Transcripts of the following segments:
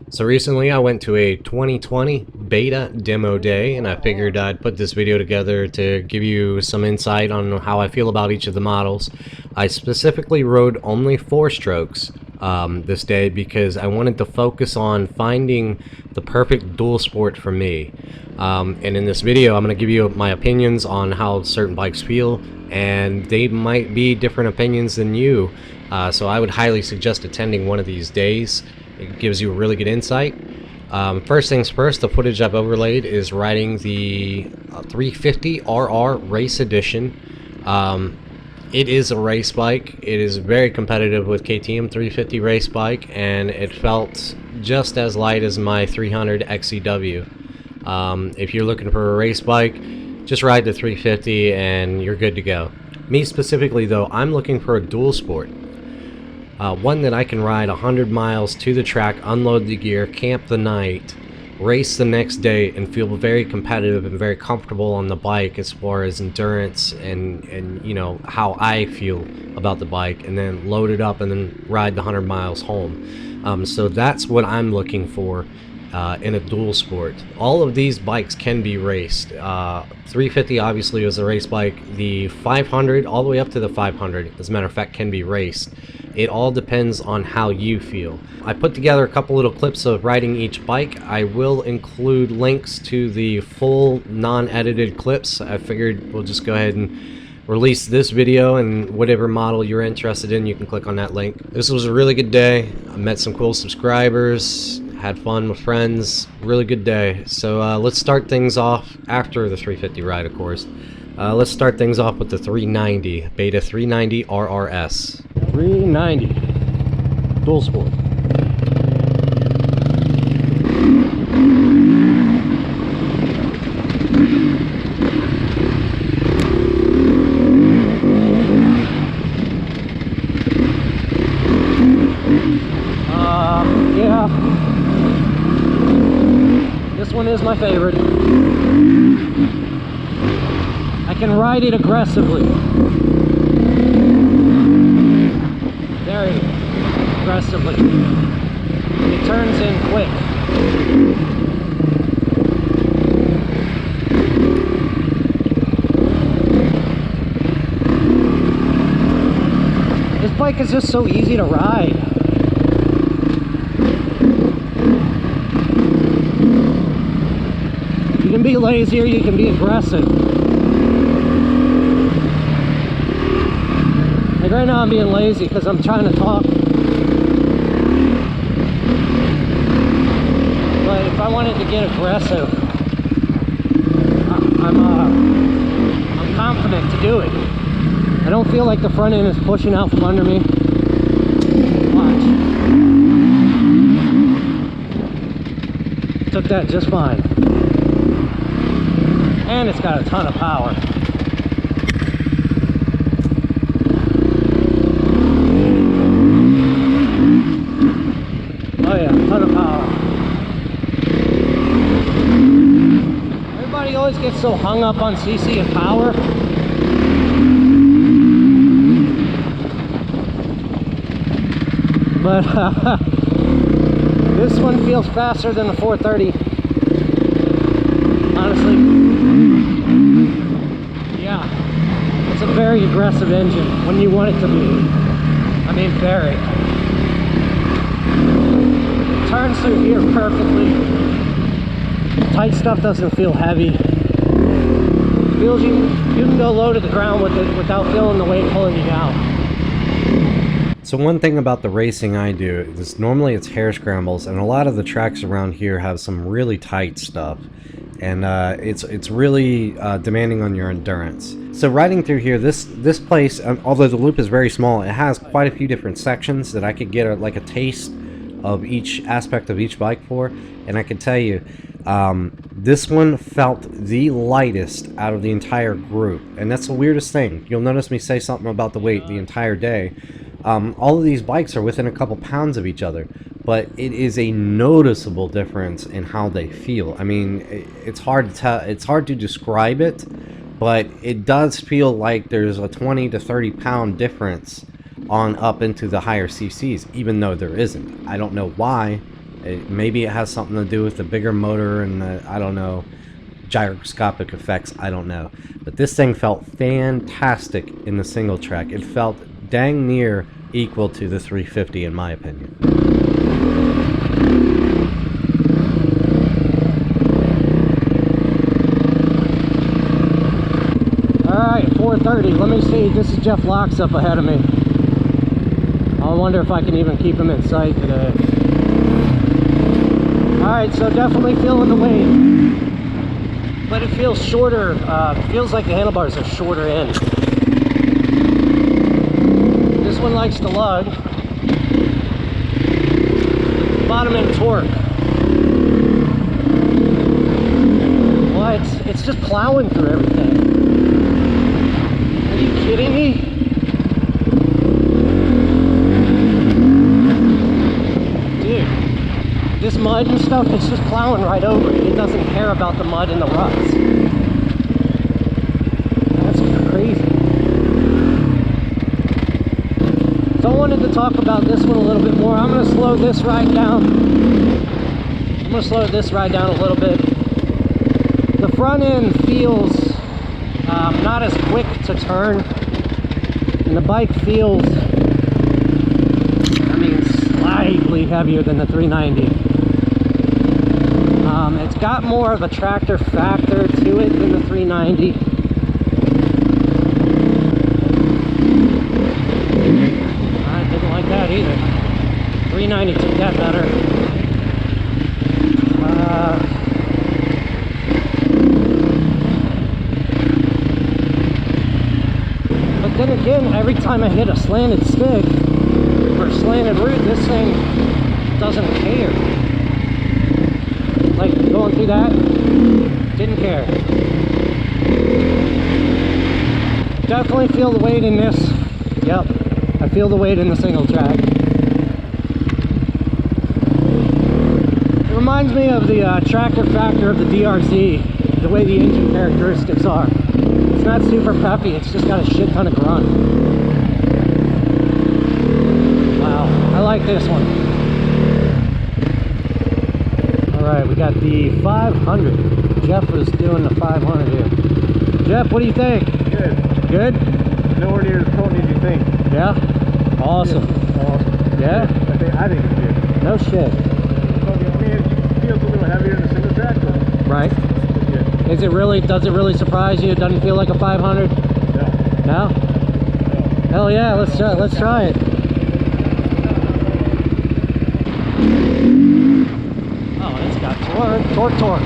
So recently I went to a 2020 beta demo day, and I figured I'd put this video together to give you some insight on how I feel about each of the models. I specifically rode only 4-strokes this day because I wanted to focus on finding the perfect dual sport for me. And in this video I'm going to give you my opinions on how certain bikes feel, and they might be different opinions than you. So I would highly suggest attending one of these days. It gives you a really good insight. First things first, the footage I've overlaid is riding the 350 RR Race Edition. It is a race bike. It is very competitive with KTM 350 race bike, and it felt just as light as my 300 XCW. If you're looking for a race bike, just ride the 350 and you're good to go. Me specifically though, I'm looking for a dual sport. One that I can ride 100 miles to the track, unload the gear, camp the night, race the next day, and feel very competitive and very comfortable on the bike as far as endurance and you know how I feel about the bike, and then load it up and then ride the 100 miles home. So that's what I'm looking for in a dual sport. All of these bikes can be raced. 350 obviously is a race bike. The 500 all the way up to the 500, as a matter of fact, can be raced. It all depends on how you feel. I put together a couple little clips of riding each bike. I will include links to the full non-edited clips. I figured we'll just go ahead and release this video, and whatever model you're interested in, you can click on that link. This was a really good day. I met some cool subscribers, had fun with friends, really good day. So let's start things off after the 350 ride, of course. Let's start things off with the 390, Beta 390 RRS. 390, dual sport. Yeah. This one is my favorite. I can ride it aggressively. Very aggressively. It turns in quick. This bike is just so easy to ride. You can be lazy or you can be aggressive. Like right now I'm being lazy because I'm trying to talk. But if I wanted to get aggressive, I'm confident to do it. I don't feel like the front end is pushing out from under me. Watch. Took that just fine. And it's got a ton of power. Oh yeah, ton of power. Everybody always gets so hung up on CC and power. But this one feels faster than the 430. Honestly, yeah, it's a very aggressive engine when you want it to be. I mean, very. It turns through here perfectly. Tight stuff doesn't feel heavy. Feels you can go low to the ground with it without feeling the weight pulling you down. So one thing about the racing I do is normally it's Hare Scrambles, and a lot of the tracks around here have some really tight stuff, and it's really demanding on your endurance. So riding through here, this place, although the loop is very small, it has quite a few different sections that I could get like a taste of each aspect of each bike for, and I can tell you this one felt the lightest out of the entire group, and that's the weirdest thing. You'll notice me say something about the weight the entire day. All of these bikes are within a couple pounds of each other, but it is a noticeable difference in how they feel. I mean, it's hard to tell, it's hard to describe it, but it does feel like there's a 20 to 30 pound difference on up into the higher CCs, even though there isn't. I don't know why, Maybe it has something to do with the bigger motor and the, I don't know, gyroscopic effects, I don't know. But this thing felt fantastic in the single track. It felt dang near equal to the 350 in my opinion. Alright, 430. Let me see. This is Jeff Locks up ahead of me. I wonder if I can even keep him in sight today. Alright, so definitely feeling the weight. But it feels shorter. Feels like the handlebars are shorter in. This one likes to lug. Bottom end torque. Well, it's just plowing through everything. Are you kidding me? This mud and stuff, it's just plowing right over it. It doesn't care about the mud and the ruts. That's crazy. So I wanted to talk about this one a little bit more. I'm going to slow this ride down. I'm going to slow this ride down a little bit. The front end feels not as quick to turn. And the bike feels, I mean, slightly heavier than the 390. It's got more of a tractor factor to it than the 390. I didn't like that either. 390 took that better. But then again, every time I hit a slanted stick or slanted root, this thing doesn't care. Like going through that, didn't care. Definitely feel the weight in this. Yep, I feel the weight in the single track. It reminds me of the tractor factor of the DRZ, the way the engine characteristics are. It's not super peppy, it's just got a shit ton of grunt. Wow, I like this one. Alright, we got the 500. Jeff was doing the 500 here. Jeff, what do you think? Good. Good? Nowhere near as potent as you think. Yeah? Awesome. Yeah. Awesome. Yeah? I think it's good. No shit. I mean, it feels a little heavier in the single track, but right. it's good. Does it really surprise you? It doesn't feel like a 500? No. No? Hell yeah, let's try it. Torque.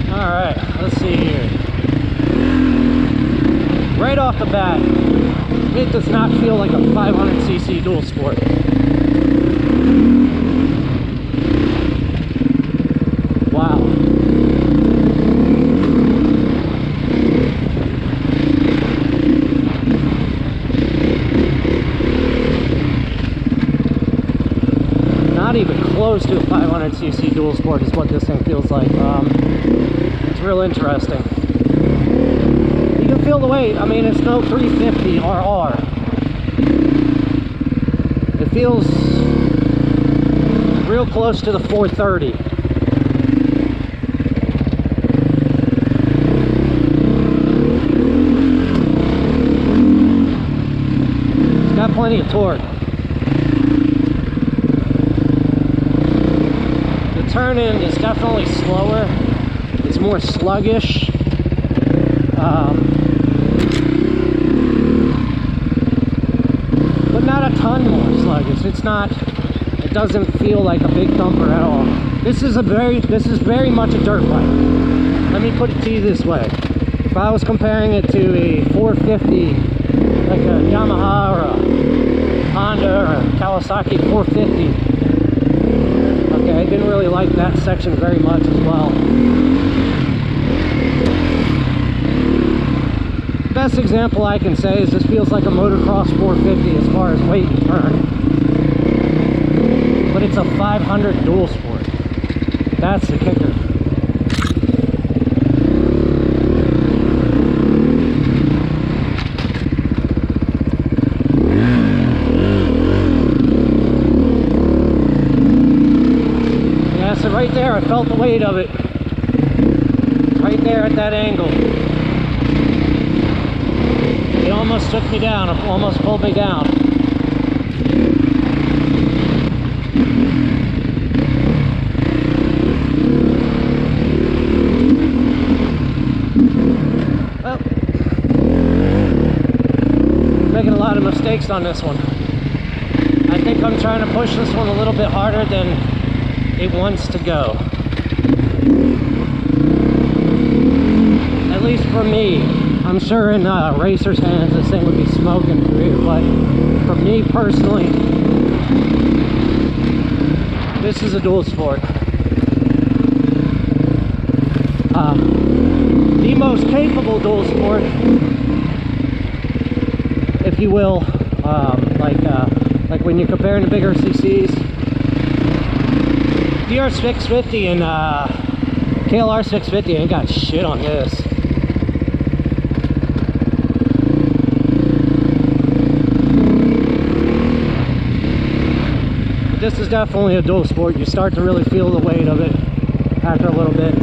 Alright, let's see here. Right off the bat, it does not feel like a 500cc dual sport. Wow. Not even close to a 500cc dual sport is what this thing feels like. It's real interesting. You can feel the weight. I mean, it's no 350 RR. It feels real close to the 430. It's got plenty of torque. Turn in is definitely slower. It's more sluggish. But not a ton more sluggish. It doesn't feel like a big thumper at all. This is very much a dirt bike. Let me put it to you this way. If I was comparing it to a 450, like a Yamaha or a Honda or a Kawasaki 450, okay, I didn't really like that section very much as well. Best example I can say is this feels like a motocross 450 as far as weight and turn. But it's a 500 dual sport. That's the kicker. there, I felt the weight of it. Right there at that angle. It almost took me down, it almost pulled me down. Well, making a lot of mistakes on this one. I think I'm trying to push this one a little bit harder than it wants to go. At least for me. I'm sure in racers' hands this thing would be smoking through, but for me personally, this is a dual sport. The most capable dual sport, if you will, like when you're comparing the bigger CCs. VR 650 and KLR 650 ain't got shit on this. This is definitely a dual sport. You start to really feel the weight of it after a little bit.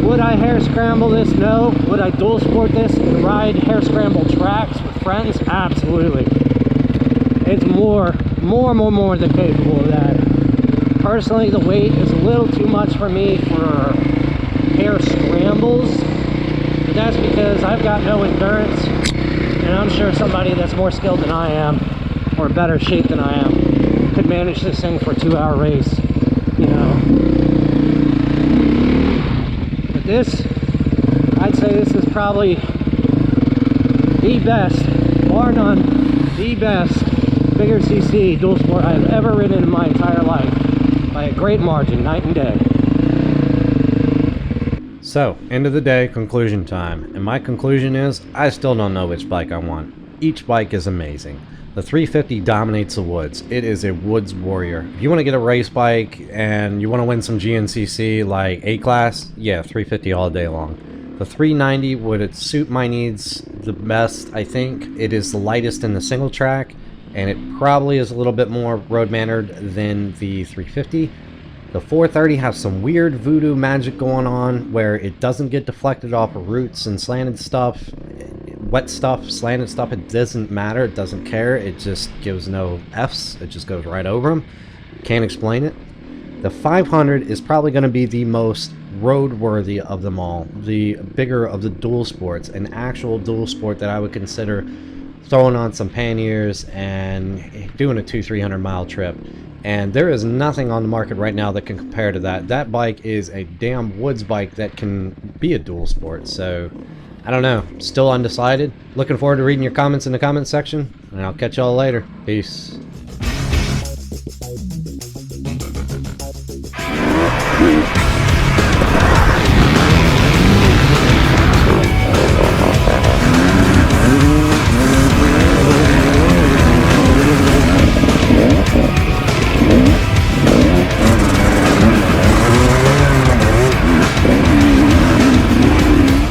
Would I hare scramble this? No. Would I dual sport this and ride hare scramble tracks with friends? Absolutely. It's more than capable of that. Personally, the weight is a little too much for me for hare scrambles, but that's because I've got no endurance, and I'm sure somebody that's more skilled than I am, or in better shape than I am, could manage this thing for a 2-hour race, you know. But this, I'd say this is probably the best, bar none, the best bigger CC dual sport I've ever ridden in my entire life, by a great margin, night and day. So, end of the day, conclusion time. And my conclusion is, I still don't know which bike I want. Each bike is amazing. The 350 dominates the woods. It is a woods warrior. If you want to get a race bike and you want to win some GNCC like A-Class, yeah, 350 all day long. The 390, would it suit my needs the best? I think it is the lightest in the single track, and it probably is a little bit more road mannered than the 350. The 430 has some weird voodoo magic going on where it doesn't get deflected off of roots and slanted stuff, wet stuff, slanted stuff. It doesn't matter, it doesn't care, it just gives no F's, it just goes right over them. Can't explain it. The 500 is probably going to be the most roadworthy of them all, the bigger of the dual sports, an actual dual sport that I would consider throwing on some panniers and doing a 200-300 mile trip. And there is nothing on the market right now that can compare to that. That bike is a damn woods bike that can be a dual sport. So I don't know, still undecided. Looking forward to reading your comments in the comments section, and I'll catch y'all later. Peace.